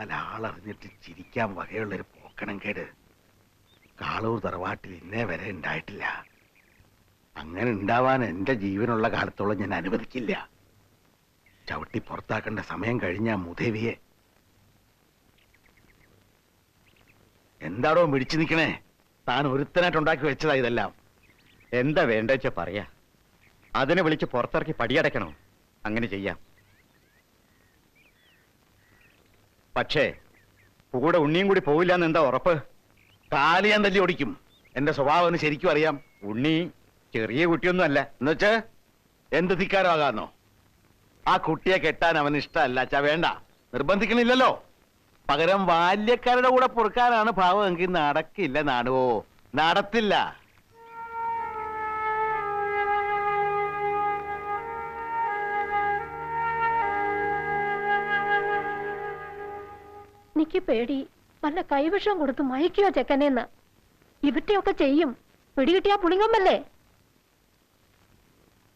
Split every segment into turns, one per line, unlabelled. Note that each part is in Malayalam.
നാലാളറിഞ്ഞിട്ട് ചിരിക്കാൻ വകയുള്ളൊരു പോക്കണം കേട് കാളൂർ തറവാട്ടിൽ ഇന്നേ വരെ ഉണ്ടായിട്ടില്ല. അങ്ങനെ ഉണ്ടാവാൻ എന്റെ ജീവനുള്ള കാലത്തോളം ഞാൻ അനുവദിക്കില്ല. ചവിട്ടി പുറത്താക്കേണ്ട സമയം കഴിഞ്ഞ മുദേവിയെ. എന്താടോ പിടിച്ചു നിൽക്കണേ? താൻ ഒരുത്തനായിട്ടുണ്ടാക്കി വെച്ചതാ ഇതെല്ലാം.
എന്താ വേണ്ടെച്ച പറയാ. അതിനെ വിളിച്ച് പുറത്തിറക്കി പടിയടയ്ക്കണോ? അങ്ങനെ ചെയ്യാം. പക്ഷേ കൂടെ ഉണ്ണിയും കൂടി പോവില്ല എന്ന് എന്താ ഉറപ്പ്?
കാല് ഞാൻ തല്ലി ഓടിക്കും. എന്റെ സ്വഭാവം എന്ന് ശരിക്കും അറിയാം.
ഉണ്ണി ചെറിയ കുട്ടിയൊന്നും അല്ല.
എന്നുവെച്ച് എന്ത് ധിക്കാരമാകാന്നോ? ആ കുട്ടിയെ കെട്ടാൻ അവന് ഇഷ്ടമല്ല അച്ഛാ. വേണ്ട, നിർബന്ധിക്കണില്ലല്ലോ. പകരം ബാല്യക്കാരുടെ കൂടെ പൊറുക്കാനാണ് ഭാവം എങ്കിൽ നടക്കില്ല. നാടുവോ നടത്തില്ല.
എനിക്ക് പേടി വല്ല കൈവിഷം കൊടുത്ത് മയക്കിയോ ചെക്കനേന്ന്. ഇവറ്റയൊക്കെ ചെയ്യും. പിടികിട്ടിയാ പുളിങ്ങമ്മല്ലേ?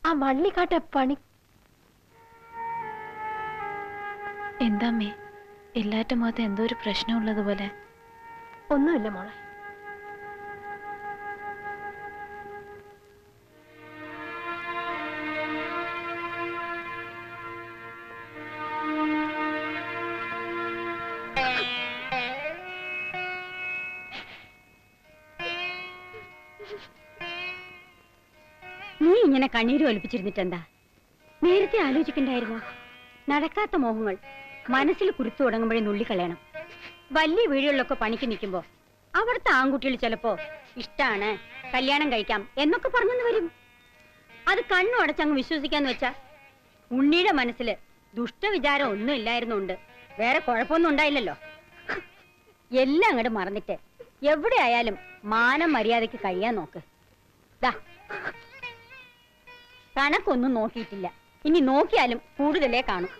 ആ വള്ളിക്കാട്ടെ പണി.
എന്താമ്മേ എല്ലാറ്റ മുഖത്ത് എന്തോ ഒരു പ്രശ്നമുള്ളതുപോലെ?
ഒന്നുമില്ല മോളെ.
നീ ഇങ്ങനെ കണ്ണീര് ഒലിപ്പിച്ചിരുന്നിട്ടെന്താ? നേരത്തെ ആലോചിക്കണ്ടായിരുന്നോ? നടക്കാത്ത മോഹങ്ങൾ മനസ്സിൽ കുരുത്തു തുടങ്ങുമ്പോഴേ നുള്ളിക്കളയണം. വലിയ വീടുകളിലൊക്കെ പണിക്ക് നിൽക്കുമ്പോ അവിടുത്തെ ആൺകുട്ടികൾ ചിലപ്പോ ഇഷ്ടാണ്, കല്യാണം കഴിക്കാം എന്നൊക്കെ പറഞ്ഞെന്ന് വരും. അത് കണ്ണു അടച്ചങ്ങ് വിശ്വസിക്കാന്ന് വെച്ചാ ഉണ്ണിയുടെ മനസ്സിൽ ദുഷ്ടവിചാരം ഒന്നും ഇല്ലായിരുന്നുണ്ട്. വേറെ കുഴപ്പമൊന്നും ഉണ്ടായില്ലല്ലോ. എല്ലാം അങ്ങോട്ട് മറന്നിട്ട് എവിടെ ആയാലും മാനം മര്യാദയ്ക്ക് കഴിയാൻ നോക്ക്. കണക്കൊന്നും നോക്കിയിട്ടില്ല. ഇനി നോക്കിയാലും കൂടുതലേ കാണും.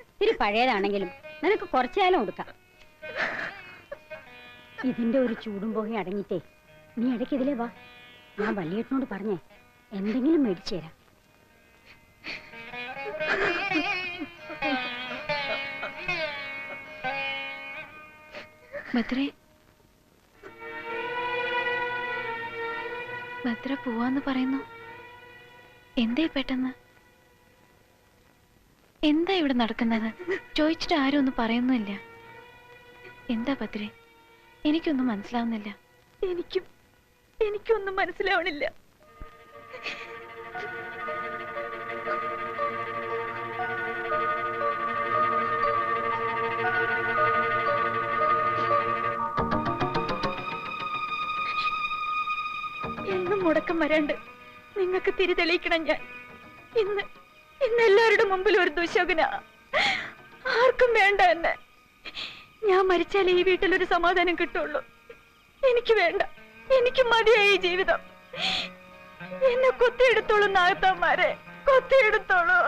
ഇത്തിരി പഴയതാണെങ്കിലും നിനക്ക് കുറച്ചാലും കൊടുക്കാം. ഇതിന്റെ ഒരു ചൂടും പോകെ അടങ്ങിട്ടേ നീ ഇടയ്ക്ക് ഇതിലേ വാ. ഞാൻ വല്യേട്ടനോട് പറഞ്ഞേ എന്തെങ്കിലും മേടിച്ചു തരാം.
ഭദ്ര പോവാന്ന് പറയുന്നു. എന്തേ പെട്ടെന്ന്? എന്താ ഇവിടെ നടക്കുന്നത്? ചോദിച്ചിട്ട് ആരും ഒന്നും പറയുന്നില്ല. എന്താ ഭദ്രേ? എനിക്കൊന്നും മനസ്സിലാവുന്നില്ല.
എനിക്കൊന്നും മനസ്സിലാവണില്ല. എന്നും മുടക്കം വരാണ്ട് നിങ്ങൾക്ക് തിരി തെളിയിക്കണം. ഞാൻ ഇന്ന് എല്ലാവരുടെ മുമ്പിൽ ഒരു ദുശകുന. ആർക്കും വേണ്ട എന്നെ. ഞാൻ മരിച്ചാലേ ഈ വീട്ടിലൊരു സമാധാനം കിട്ടുള്ളൂ. എനിക്ക് വേണ്ട, എനിക്ക് മതിയായി ജീവിതം. എന്നെ കൊത്തിയെടുത്തോളൂ നാഗത്തന്മാരെ, കൊത്തിയെടുത്തോളൂ.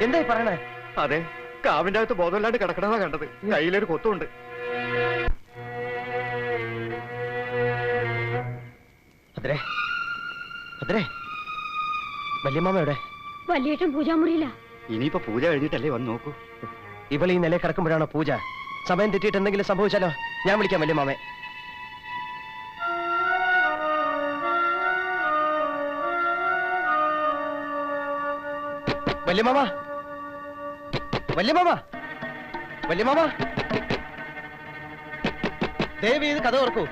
എന്തായി പറയണേ? അതെ, കാവിന്റെ അകത്ത് ബോധമില്ലാണ്ട് കിടക്കണതാ കണ്ടത്. കയ്യിലൊരു കൊത്തുണ്ട്.
വല്യമ്മാമയുടെ
വലിയേട്ടൻ പൂജാമുറിയില്ല.
ഇനിയിപ്പോ പൂജ കഴിഞ്ഞിട്ടല്ലേ വന്ന് നോക്കൂ.
ഇവൾ ഈ നില കിടക്കുമ്പോഴാണോ പൂജ? സമയം തെറ്റിയിട്ട് എന്തെങ്കിലും സംഭവിച്ചാലോ? ഞാൻ വിളിക്കാം വല്യമ്മാമേ. വല്യമ്മാമ, വല്യമ്മാമ, വല്യമ്മാമ, ദേവി ഇത് കഥ ഓർക്കൂ.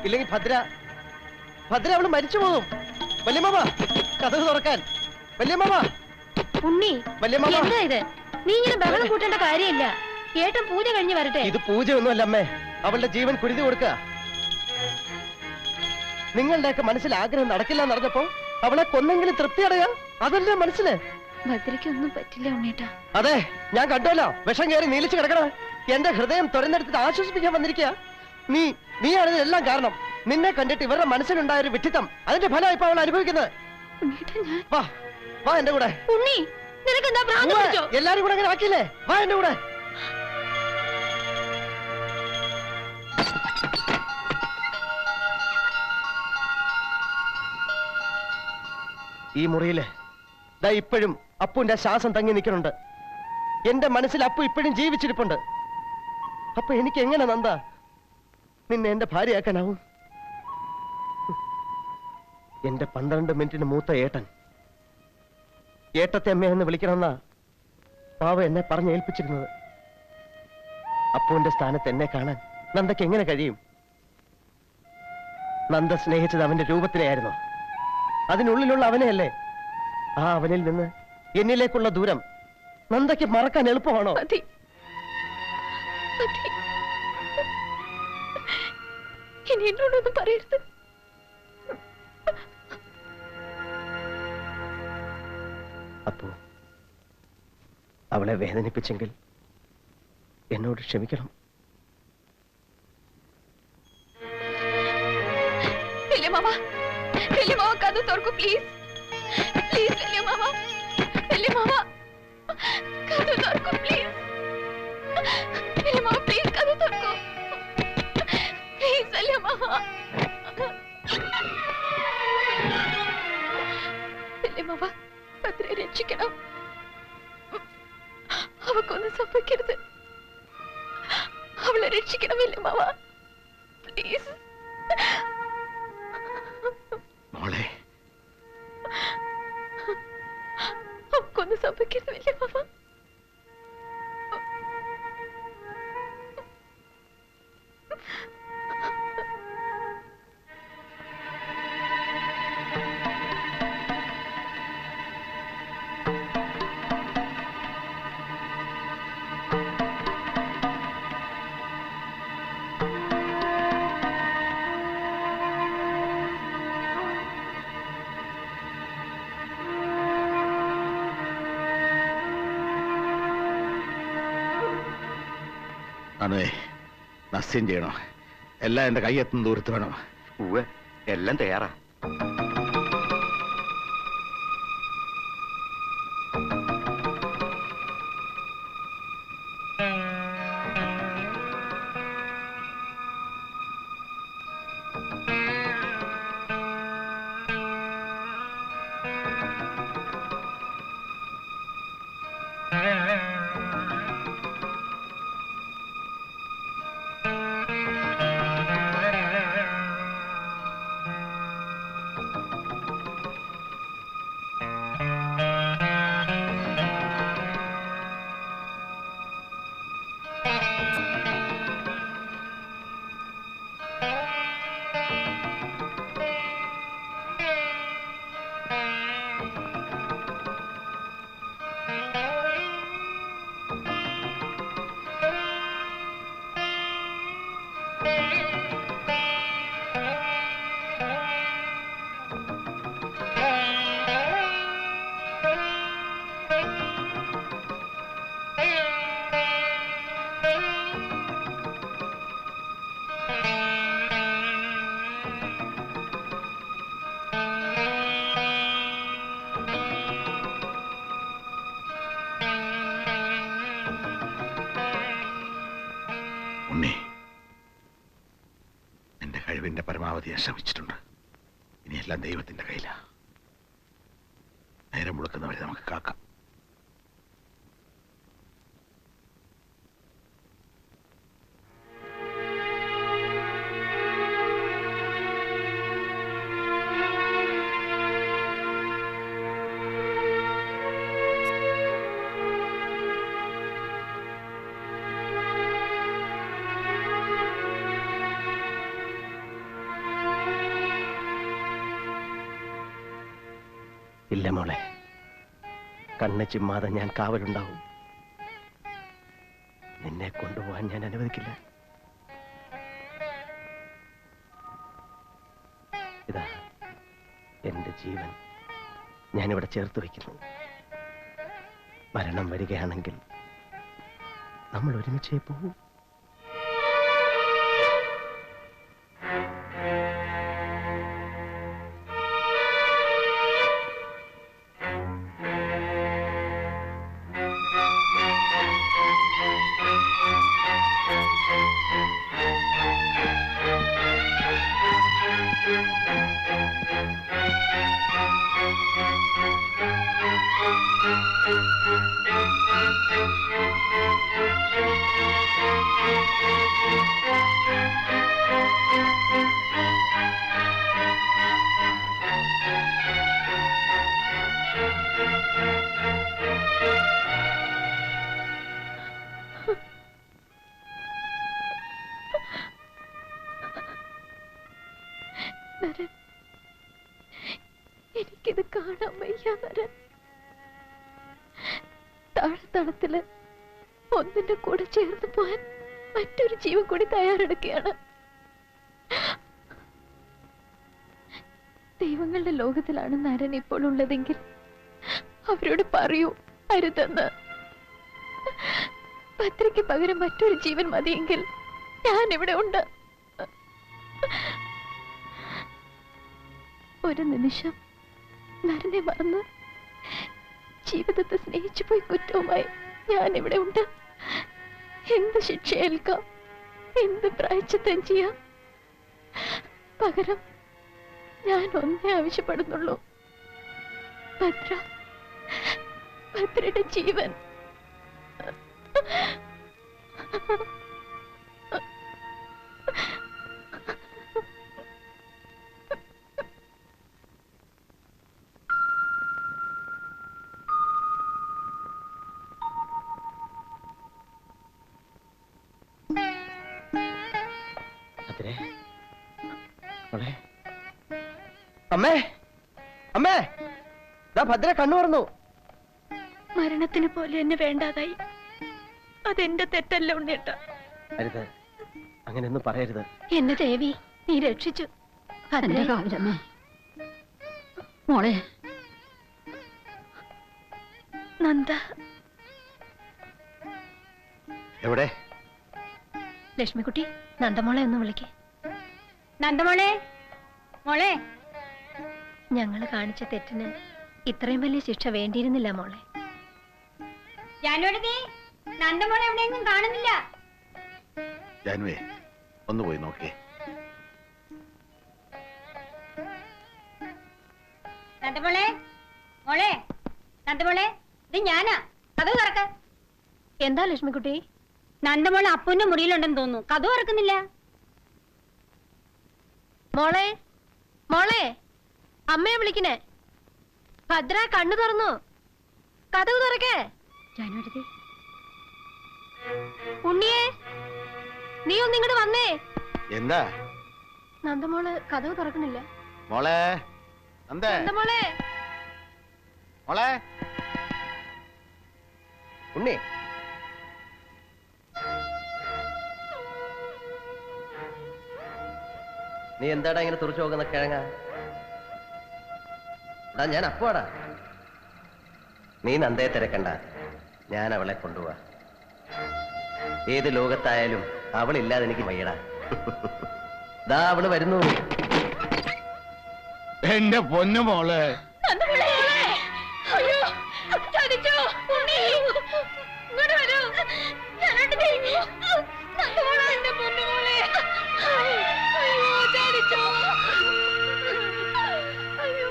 ഇല്ലെങ്കിൽ ഭദ്ര അവള് മരിച്ചു പോകും. വല്യമ്മാമ, കഥ തുറക്കാൻ. വല്യമ്മാമ,
ഉണ്ണി,
വല്യമ്മാമ,
എന്താ ഇത്? നീ ഇങ്ങനെ ബഹളം കൂട്ടേണ്ട കാര്യമില്ല. ഏട്ടൻ പൂജ കഴിഞ്ഞ് വരട്ടെ.
ഇത് പൂജയൊന്നുമല്ല അമ്മേ, അവളുടെ ജീവൻ കുരുതി കൊടുക്കുക. നിങ്ങളുടെയൊക്കെ മനസ്സിൽ ആഗ്രഹം നടക്കില്ല എന്നറിഞ്ഞപ്പോ അവളെ കൊന്നെങ്കിലും തൃപ്തി അടയാ. അതല്ലേ മനസ്സില്?
ഭദ്രയ്ക്കൊന്നും പറ്റില്ല ഉണ്ണേട്ടാ.
അതെ, ഞാൻ കണ്ടല്ലോ. വിഷം കയറി നീലിച്ചു കിടക്കണ എന്റെ ഹൃദയം തുറന്നെടുത്തിട്ട് ആശ്വസിപ്പിക്കാൻ വന്നിരിക്കുക. നീയാണ് ഇതിനെല്ലാം കാരണം. നിന്നെ കണ്ടിട്ട് ഇവരുടെ മനസ്സിലുണ്ടായ ഒരു വിഡ്ഢിത്തം, അതിന്റെ ഫലം ഇപ്പൊ അവൾ അനുഭവിക്കുന്നത്.
ഉണ്ണേട്ടാ,
വാ, വാ എന്റെ കൂടെ.
ഉണ്ണി, നിനക്ക് എന്താ ഭ്രാന്ത്
ഉവ്വ്,
പിടിച്ചോ?
എല്ലാരും കൂടെ അങ്ങനെ ആക്കിയില്ലേ? വാ എന്റെ കൂടെ. ഈ മുറിയില് ദാ ഇപ്പോഴും അപ്പുവിന്റെ ശ്വാസം തങ്ങി നിൽക്കുന്നുണ്ട്. എന്റെ മനസ്സിൽ അപ്പു ഇപ്പോഴും ജീവിച്ചിരിപ്പുണ്ട്. അപ്പൊ എനിക്ക് എങ്ങനെ നന്ദ നിന്നെ എന്റെ ഭാര്യയാക്കാനാവും? എന്റെ 12 മിനിറ്റിന് മൂത്ത ഏട്ടൻ ഏട്ടത്തെ അമ്മ എന്ന് വിളിക്കണമെന്നാ പാവ എന്നെ പറഞ്ഞേൽപ്പിച്ചിരുന്നത്. അപ്പുവിന്റെ സ്ഥാനത്ത് എന്നെ കാണാൻ നന്ദയ്ക്ക് എങ്ങനെ കഴിയും? നന്ദ സ്നേഹിച്ചത് അവന്റെ രൂപത്തിനെയായിരുന്നു. അതിനുള്ളിലുള്ള അവനെയല്ലേ. ആ അവനിൽ നിന്ന് എന്നിലേക്കുള്ള ദൂരം നന്ദയ്ക്ക് മറക്കാൻ എളുപ്പമാണോ?
മതി. മതി. ഇനി എന്നോടൊന്നും പറയരുത്.
അപ്പോ അവളെ വേദനിപ്പിച്ചെങ്കിൽ എന്നോട് ക്ഷമിക്കണം.
വല്യമാവ, വല്യമാവ കഥ തുറക്കൂ പ്ലീസ്. പ്ലീസ് വല്യമാവ, വല്യമാവ കഥ തുറക്കൂ പ്ലീസ്. വല്യമാവ പ്ലീസ് കഥ തുറക്കൂ. പ്ലീസ് വല്യമാവ. വല്യമാവ ഭദ്രയെ രക്ഷിക്കണം. അവക്കൊന്നും സംഭവിക്കരുത്. അവളെ രക്ഷിക്കണം വല്യമാവ പ്ലീസ്.
മോളെ,
അവക്കൊന്നും സംഭവിക്കരുത് വല്യമാവ.
അതെ, നസ്യം ചെയ്യണോ? എല്ലാം എന്റെ കൈയെത്തുന്ന ദൂരത്ത് വേണം.
ഉവ്വ്, എല്ലാം തയ്യാറാ.
ഉണ്ണി, എന്റെ കഴിവിന്റെ പരമാവധി ഞാൻ ശ്രമിച്ചിട്ടുണ്ട്. ഇനിയെല്ലാം ദൈവത്തിന്റെ കയ്യിലാ. നേരം മുളക്കുന്നവരെ നമുക്ക് കാക്കാം.
ഇല്ല മോളെ, കണ്ണ് ചിമ്മാതെ ഞാൻ കാവലുണ്ടാവും. നിന്നെ കൊണ്ടുപോകാൻ ഞാൻ അനുവദിക്കില്ല. ഇതാ എന്റെ ജീവൻ ഞാനിവിടെ ചേർത്ത് വയ്ക്കുന്നു. മരണം വരികയാണെങ്കിൽ നമ്മൾ ഒരുമിച്ചേ പോകൂ.
കാണാൻ വയ്യ നരൻ. താഴത്തളത്തില് ഒന്നിന്റെ കൂടെ ചേർന്ന് പോവാൻ മറ്റൊരു ജീവൻ കൂടി തയ്യാറെടുക്കുകയാണ്. ദൈവങ്ങളുടെ ലോകത്തിലാണ് നരൻ ഇപ്പോൾ ഉള്ളതെങ്കിൽ അവരോട് പറയൂ അരുതെന്ന്. ഭദ്രയ്ക്ക് പകരം മറ്റൊരു ജീവൻ മതിയെങ്കിൽ ഞാൻ ഇവിടെ ഉണ്ട്. ഒരു നിമിഷം നരനെ മറന്ന് ജീവിതത്തെ സ്നേഹിച്ചു പോയി കുറ്റവുമായി ഞാൻ ഇവിടെ ഉണ്ട്. എന്ത് ശിക്ഷ ഏൽക്കാം, എന്ത് പ്രായശ്ചിത്തം ചെയ്യാം. പകരം ഞാൻ ഒന്നേ ആവശ്യപ്പെടുന്നുള്ളൂ, ഭദ്രയുടെ ജീവൻ.
അമ്മേ, അമ്മേ, ദാ ഭദ്ര കണ്ണു തുറന്നു.
മരണത്തിന് പോലെ എന്നെ വേണ്ടാതായി. അതെന്റെ തെറ്റല്ല ഉണ്ണേട്ട.
അരുത്, അങ്ങനെയൊന്നും പറയരുത്.
എന്നെ ദേവി നീ രക്ഷിച്ചു.
മോളെ
നന്ദ,
എവിടെ?
ലക്ഷ്മിക്കുട്ടി, നന്ദമോളെ ഒന്ന് വിളിക്കേ.
നന്ദമോളെ, മോളെ.
ഞങ്ങള് കാണിച്ച തെറ്റിന് ഇത്രയും വലിയ ശിക്ഷ വേണ്ടിയിരുന്നില്ല മോളെ.
ജാനുവേ, നന്ദമോളെ എവിടെയെങ്കിലും കാണുന്നില്ല.
ജാനുവേ, ഒന്ന് പോയി നോക്കേ.
നന്ദമോളെ, മോളെ, നന്ദമോളെ, ഇത് ഞാനാ. കഥ തുറക്ക.
എന്താ ലക്ഷ്മിക്കുട്ടി?
നന്ദമോളെ അപ്പുവിന്റെ മുറിയിലുണ്ടെന്ന് തോന്നുന്നു. കഥ തുറക്കുന്നില്ല.
മോളെ, മോളെ, അമ്മയെ വിളിക്കണേ. ഭദ്ര കണ്ണു തുറന്നു. കഥവ് തുറക്കേ.
ജാനുവേ,
ഉണ്ണിയേ, നീ ഒന്ന് ഇങ്ങോട്ട് വന്നേ.
എന്താ
നന്ദമോള് കഥവ് തുറക്കണില്ല.
മോളെ? നന്ദേ,
നന്ദമോളെ,
മോളെ.
ഉണ്ണി, നീ എന്താടാ ഇങ്ങനെ തുറച്ചു നോക്കുന്ന കിഴങ്ങ? ഞാൻ അപ്പോടാ. നീ നന്ദയെ തിരക്കണ്ട, ഞാൻ അവളെ കൊണ്ടുപോവാ. ഏത് ലോകത്തായാലും അവളില്ലാതെ എനിക്ക് വയ്യടാ. ദാ അവള് വരുന്നു.
എന്റെ പൊന്നു മോളെ.
നന്ദമോളെ, അയ്യോ, ചതിച്ചോ. ഉണ്ണി, ഇങ്ങോട്ട് വരൂ. ഞാനോട്ട് നന്ദമോളെ, എന്റെ പൊന്നുമോളെ. അയ്യോ, ചതിച്ചോ. അയ്യോ.